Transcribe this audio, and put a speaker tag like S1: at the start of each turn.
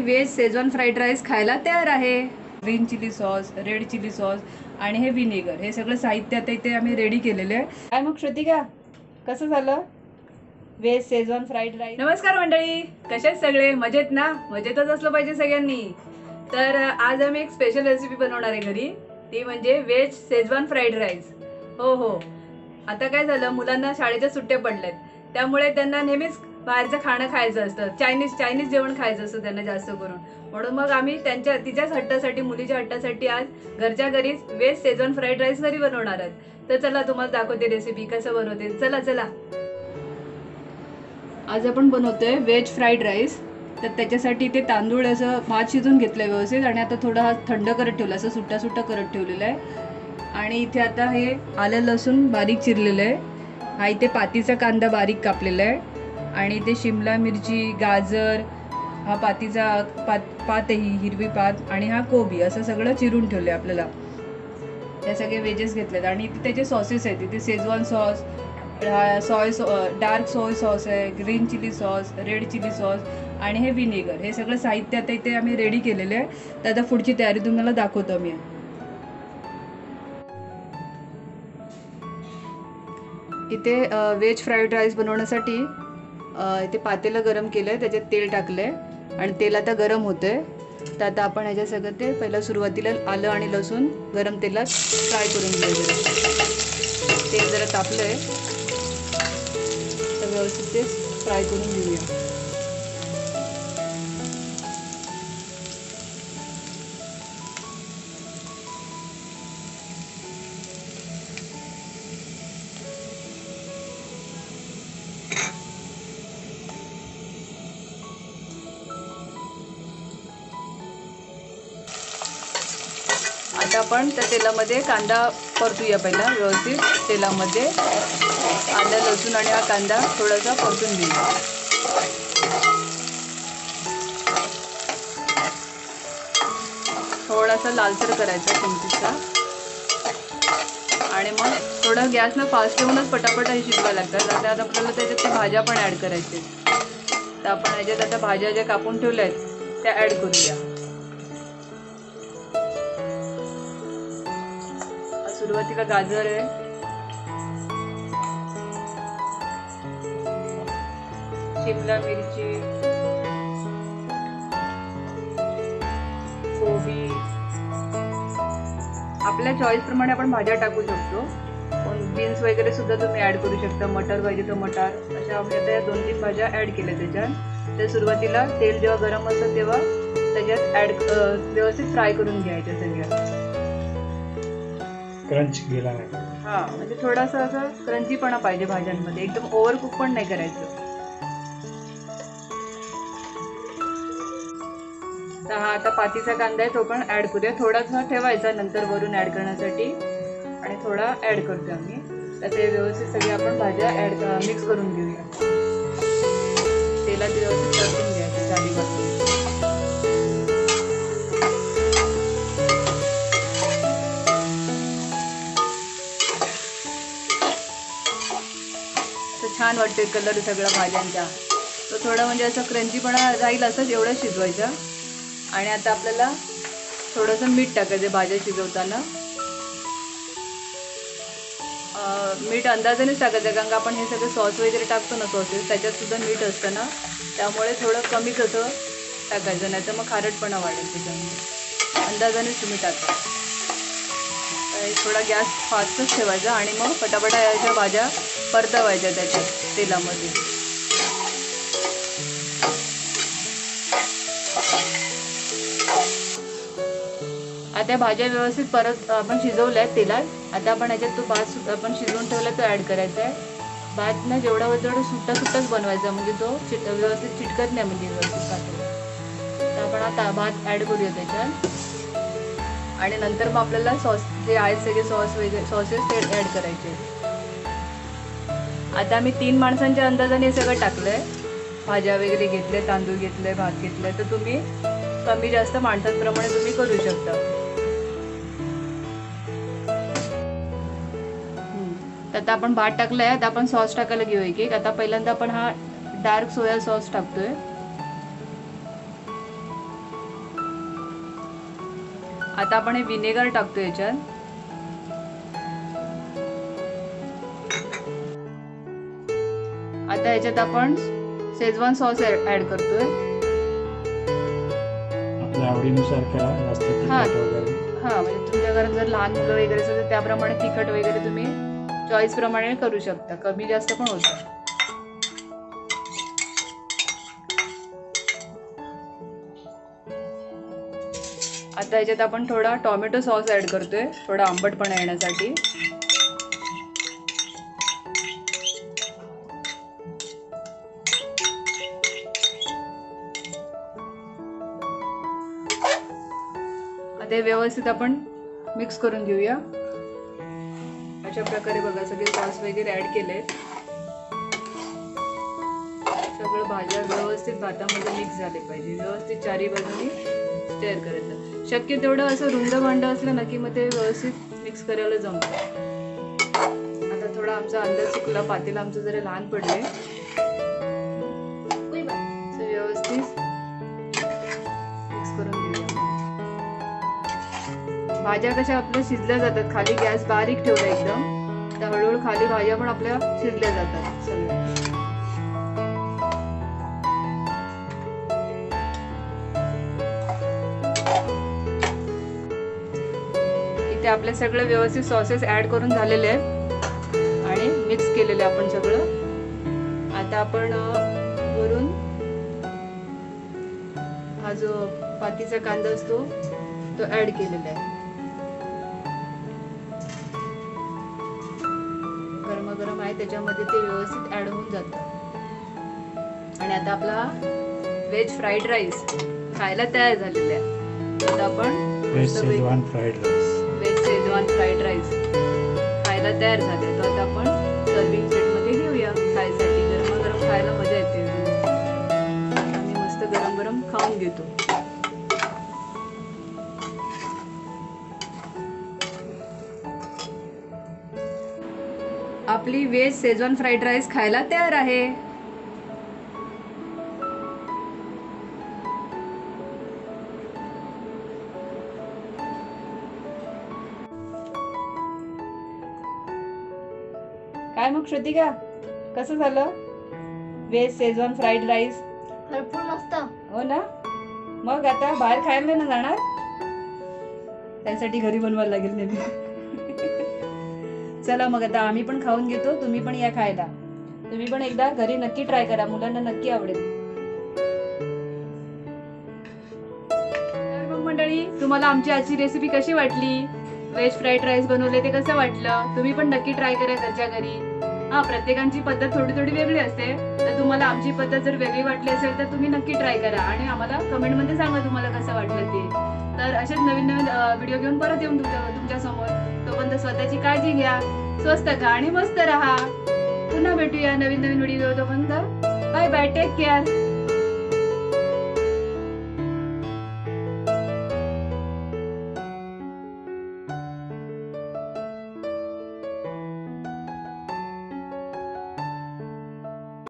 S1: Veg Schezwan fried rice खायला तयार आहे। Green chilli sauce, red chilli sauce आणि हे विनेगर, हे सगळं साहित्य आता इथे आम्ही रेडी केलेलं आहे। काय मग श्रुतिका, कसं झालं व्हेज शेजवान फ्राईड राईस? नमस्कार मंडळी, कसे आहेत सगळे? मजेत ना? मजेतच असलं पाहिजे सगळ्यांनी। तर आज आम्ही एक स्पेशल रेसिपी बनवणार आहे घरी, ती म्हणजे व्हेज शेजवान फ्राईड राईस। हो, आता काय झालं, मुलांना शाळेच्या सुट्ट्या पडल्यात, त्यामुळे त्यांना नेहमीच बाहेरचं खाणं खायचं असतं, चायनीज जेवण खायचं असतं त्यांना जास्त करून। म्हणून मग आम्ही तिच्याच हट्टासाठी, मुलीच्या हट्टासाठी आज घरच्या घरीच व्हेज शेजवान फ्राईड राईस घरी बनवणार आहोत। तर चला तुम्हाला दाखवते रेसिपी कसं बनवते। चला आज आपण बनवतोय व्हेज फ्राईड राईस। तर त्याच्यासाठी ते तांदूळ असं भात शिजून घेतलंय व्यवस्थित, आणि आता थोडा हा थंड करत ठेवला, असं सुट्टा करत ठेवलेला आहे। आणि इथे आता हे आलं लसूण बारीक चिरलेलं आहे, हा इथे पातीचा कांदा बारीक कापलेला आहे, आणि इथे शिमला मिरची, गाजर, हा पातीचा पात ही हिरवी पात, आणि हा कोबी, असं सगळं चिरून ठेवलंय आपल्याला। त्या सगळे वेजेस घेतलेत, आणि इथे त्याचे सॉसेस आहेत, इथे schezwan sauce, dark soy sauce आहे, green chilli sauce, red chilli sauce आणि हे विनेगर, हे सगळं साहित्य आता इथे आम्ही रेडी केलेलं आहे। तर आता पुढची तयारी तुम्हाला दाखवतो मी। इथे व्हेज फ्राईड राईस बनवण्यासाठी इथे पातेलं गरम केलंय, त्याच्यात तेल टाकलंय आणि तेल आता गरम होतंय। तर आता आपण ह्याच्या सगळं ते पहिला सुरुवातीला आलं आणि लसूण गरम तेलात फ्राय करून घ्यायचं। तेल जरा तापलंय तर व्यवस्थित ते फ्राय करून घेऊया। आता आपण त्या तेलामध्ये कांदा परतूया पहिला व्यवस्थित तेलामध्ये। आलं लसूण आणि हा कांदा थोडासा परतून घेऊया। थोडासा लालसर करायचा किंचितसा, आणि मग थोडं गॅसनं फास्ट ठेवूनच पटापट हे शिजवायला लागतात। आता आपल्याला त्याच्यात त्या भाज्या पण ॲड करायचे। तर आपण ह्याच्यात आता भाज्या ज्या कापून ठेवल्या आहेत त्या ॲड करूया। सुरुवातीला गाजर आहे, शिमला मिरची, कोबी, आपल्या चॉईस प्रमाणे आपण भाज्या टाकू शकतो। बीन्स वगैरे सुद्धा तुम्ही ऍड करू शकता, मटर पाहिजे तर मटर, अशा आम्ही आता या 2-3 भाज्या ऍड केल्या त्याच्यात। तर सुरुवातीला तेल जेव्हा गरम असतं तेव्हा त्याच्यात ऍड व्यवस्थित फ्राय करून घ्यायच्या सगळ्या।
S2: क्रंच गेला नाही,
S1: हा, म्हणजे थोडासा असं क्रंचीपणा पाहिजे भाज्यांमध्ये, एकदम ओव्हर कुक पण नाही करायचं। तर हा आता पातीचा कांदा आहे, तो पण ऍड करूया। थोडासा ठेवायचा नंतर वरून ऍड करण्यासाठी, आणि थोडा ऍड करतोय आम्ही। तर ते व्यवस्थित सगळे आपण भाज्या मिक्स करून घेऊया। तेलात व्यवस्थित परतून घ्यायचे चारी बाजूने। छान वाटते कलर सगळा भाज्यांचा, तो थोडा म्हणजे असं क्रंचीपणा राहील असंच एवढं शिजवायचं। आणि आता आपल्याला थोडंसं मीठ टाकायचं भाज्या शिजवताना। मीठ अंदाजानेच टाकायचं, कारण का आपण हे सगळे सॉस वगैरे टाकतो ना, सॉसेस, त्याच्यात सुद्धा मीठ असतं ना, त्यामुळे थोडं कमीच असं टाकायचं, नाही तर मग खारटपणा वाढेल त्याच्यामुळे। अंदाजानेच तुम्ही टाका। थोडा गॅस फास्टच ठेवायचा, आणि मग पटापटा याच्या भाज्या परतवायच्या त्याच्यात तेलामध्ये। आता भाज्या व्यवस्थित परत आपण शिजवल्या आहेत तेलात। आता आपण ह्याच्यात तो भात आपण शिजवून ठेवला तो ॲड करायचा आहे। भात ना जेवढा सुट्टाच बनवायचा, म्हणजे तो व्यवस्थित चिटकत नाही, म्हणजे व्यवस्थित भात। तर आपण आता भात ॲड करूया त्याच्यात, आणि नंतर मग आपल्याला सॉस जे आहेत सगळे सॉस वगैरे सॉसेस ते ॲड करायचे। आता आम्ही 3 माणसांच्या अंदाजाने हे सगळं टाकलंय, भाज्या वगैरे घेतले, तांदूळ घेतले, भात घेतले। तर तुम्ही कमी जास्त माणसांप्रमाणे तुम्ही करू शकता। आता आपण भात टाकलाय, आता आपण सॉस टाकायला घेऊ एक। आता पहिल्यांदा आपण हा डार्क सोया सॉस टाकतोय। आता आपण हे विनेगर टाकतो याच्यात. आता याच्यात आपण शेजवान सॉस ऍड करतोय.
S2: आपल्या आवडीनुसार करा, जास्त तिखट वगैरे.
S1: हा, म्हणजे तुमच्या घरात जर लहान मुलं वगैरे असेल तर त्याप्रमाणे तिखट वगैरे तुम्ही चॉईस प्रमाणे करू शकता, कमी जास्त पण होतं. आता याच्यात आपण थोडा टोमॅटो सॉस ऍड करतोय, थोडा आंबटपणा येण्यासाठी. आता हे व्यवस्थित आपण मिक्स करून घेऊया. अशा प्रकारे बघा सगळे सॉस वगैरे ऍड केले. सगळं भाज्या व्यवस्थित भातामध्ये मिक्स झाले पाहिजे. व्यवस्थित चारी बाजूनी स्टेअर करायचं. शक्य तेवढं असं रुंद भांड असलं ना की मग ते व्यवस्थित मिक्स करायला जमतं. आता थोडा आमचा अंदाज चुकला, पातेलं आमचं जरा लहान पडले. व्यवस्थित मिक्स करून घेऊया. भाज्या कशा आपल्या शिजल्या जातात, खाली गॅस बारीक ठेवला एकदम, तर हळूहळू खाली भाज्या पण आपल्या शिजल्या जातात सगळ्या. इथे आपले सगळे व्यवस्थित सॉसेस ऍड करून झालेले आहेत आणि मिक्स केलेले आपण सगळं. आता आपण वरून हा जो पातीचा कांदा असतो तो ऍड केलेला आहे. गरम आहे त्याच्यामध्ये ते व्यवस्थित ऍड होऊन जातं. आणि आता आपला व्हेज फ्राईड राईस खायला तयार झालेला आहे. आता आपण
S2: व्हेज शेजवान फ्राईड राईस
S1: खायला तयार झाले. तर आता आपण सर्विंग प्लेटमध्ये घेऊया खायसाठी. गरमागरम खायला मजा येते. आम्ही मस्त गरम गरम खाऊन घेतो. आपली व्हेज शेजवान फ्राईड राईस खायला तयार आहे. काय मग श्रुतिका, कसं झालं व्हेज शेजवान फ्राईड राईस?
S3: भरपूर मस्त.
S1: हो ना. मग आता बाहेर खायला ना जाणार, त्यासाठी घरी बनवायला लागेल नेहमी. चला मग आता आम्ही पण खाऊन घेतो, तुम्ही पण या खायला. तुम्ही पण एकदा घरी नक्की ट्राय करा, मुलांना नक्की आवडेल. तर मग मंडळी, तुम्हाला आमची आजची रेसिपी कशी वाटली? व्हेज फ्राईड राईस बनवले ते कसं वाटलं? तुम्ही पण नक्की ट्राय करा घरच्या घरी. हा, प्रत्येकाची पद्धत थोडी थोडी वेगळी असते. तर तुम्हाला आमची पद्धत जर वेगळी वाटली असेल तर तुम्ही नक्की ट्राय करा आणि आम्हाला कमेंटमध्ये सांगा तुम्हाला कसं वाटलं ते. तर असेच नवीन नवीन व्हिडिओ घेऊन परत येऊन तुमच्या समोर. तोपर्यंत स्वतःची काळजी घ्या, स्वस्त खा आणि मस्त राहा. पुन्हा भेटूया नवीन नवीन व्हिडिओ. तोपर्यंत बाय बाय, टेक केअर.